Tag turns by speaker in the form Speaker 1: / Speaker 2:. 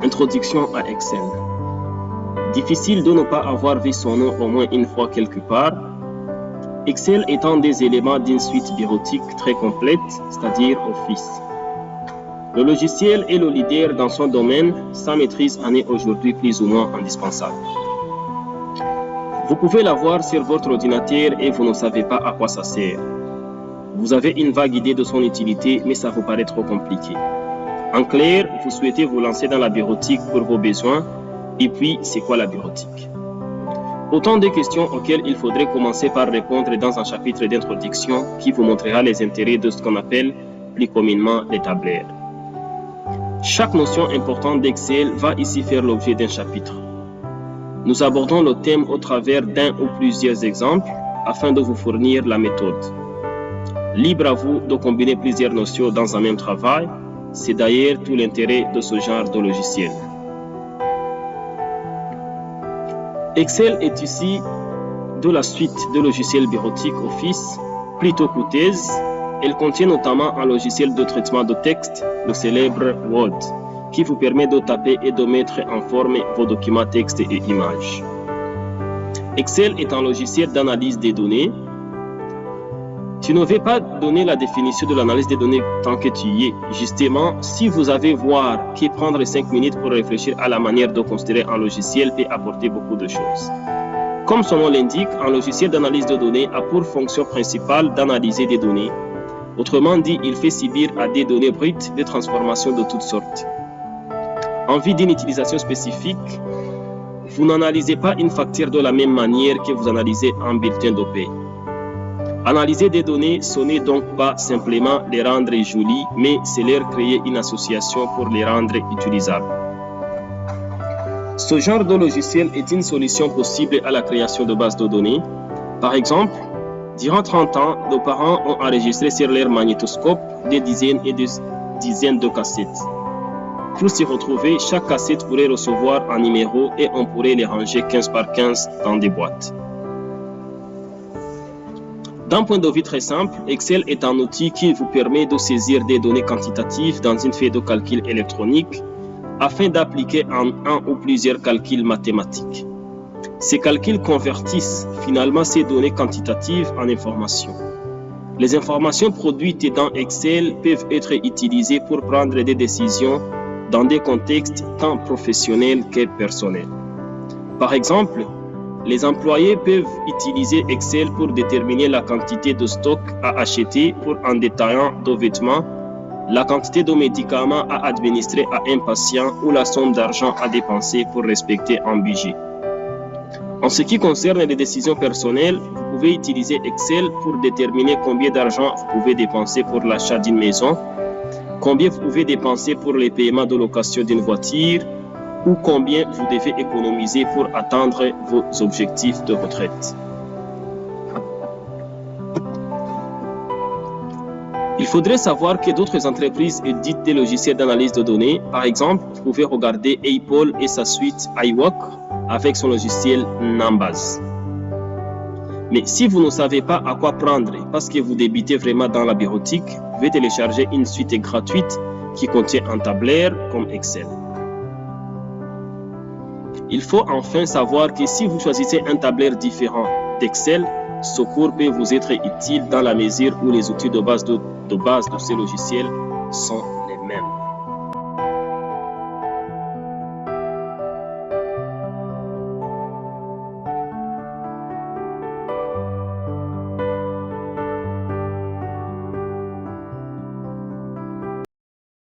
Speaker 1: Introduction à Excel. Difficile de ne pas avoir vu son nom au moins une fois quelque part. Excel étant des éléments d'une suite bureautique très complète, c'est-à-dire Office. Le logiciel est le leader dans son domaine, sa maîtrise en est aujourd'hui plus ou moins indispensable. Vous pouvez l'avoir sur votre ordinateur et vous ne savez pas à quoi ça sert. Vous avez une vague idée de son utilité, mais ça vous paraît trop compliqué. En clair, vous souhaitez vous lancer dans la bureautique pour vos besoins. Et puis, c'est quoi la bureautique? Autant de questions auxquelles il faudrait commencer par répondre dans un chapitre d'introduction qui vous montrera les intérêts de ce qu'on appelle plus communément les tableurs. Chaque notion importante d'Excel va ici faire l'objet d'un chapitre. Nous abordons le thème au travers d'un ou plusieurs exemples afin de vous fournir la méthode. Libre à vous de combiner plusieurs notions dans un même travail, c'est d'ailleurs tout l'intérêt de ce genre de logiciel. Excel est ici de la suite de logiciels bureautiques Office, plutôt coûteuse. Elle contient notamment un logiciel de traitement de texte, le célèbre Word, qui vous permet de taper et de mettre en forme vos documents texte et images. Excel est un logiciel d'analyse des données. Tu ne vais pas donner la définition de l'analyse des données tant que tu y es. Justement, si vous avez voir que prendre 5 minutes pour réfléchir à la manière de considérer un logiciel peut apporter beaucoup de choses. Comme son nom l'indique, un logiciel d'analyse de données a pour fonction principale d'analyser des données. Autrement dit, il fait subir à des données brutes des transformations de toutes sortes. En vue d'une utilisation spécifique, vous n'analysez pas une facture de la même manière que vous analysez un bulletin de paie. Analyser des données, ce n'est donc pas simplement les rendre jolies, mais c'est leur créer une association pour les rendre utilisables. Ce genre de logiciel est une solution possible à la création de bases de données. Par exemple, durant 30 ans, nos parents ont enregistré sur leur magnétoscope des dizaines et des dizaines de cassettes. Pour s'y retrouver, chaque cassette pourrait recevoir un numéro et on pourrait les ranger 15 par 15 dans des boîtes. D'un point de vue très simple, Excel est un outil qui vous permet de saisir des données quantitatives dans une feuille de calcul électronique afin d'appliquer un ou plusieurs calculs mathématiques. Ces calculs convertissent finalement ces données quantitatives en informations. Les informations produites dans Excel peuvent être utilisées pour prendre des décisions dans des contextes tant professionnels que personnels. Par exemple, les employés peuvent utiliser Excel pour déterminer la quantité de stock à acheter pour un détaillant de vêtements, la quantité de médicaments à administrer à un patient ou la somme d'argent à dépenser pour respecter un budget. En ce qui concerne les décisions personnelles, vous pouvez utiliser Excel pour déterminer combien d'argent vous pouvez dépenser pour l'achat d'une maison, combien vous pouvez dépenser pour les paiements de location d'une voiture, ou combien vous devez économiser pour atteindre vos objectifs de retraite. Il faudrait savoir que d'autres entreprises éditent des logiciels d'analyse de données. Par exemple, vous pouvez regarder Apple et sa suite iWork avec son logiciel Numbers. Mais si vous ne savez pas à quoi prendre parce que vous débutez vraiment dans la bureautique, vous pouvez télécharger une suite gratuite qui contient un tableur comme Excel. Il faut enfin savoir que si vous choisissez un tableur différent d'Excel, ce cours peut vous être utile dans la mesure où les outils de base de ces logiciels sont les mêmes.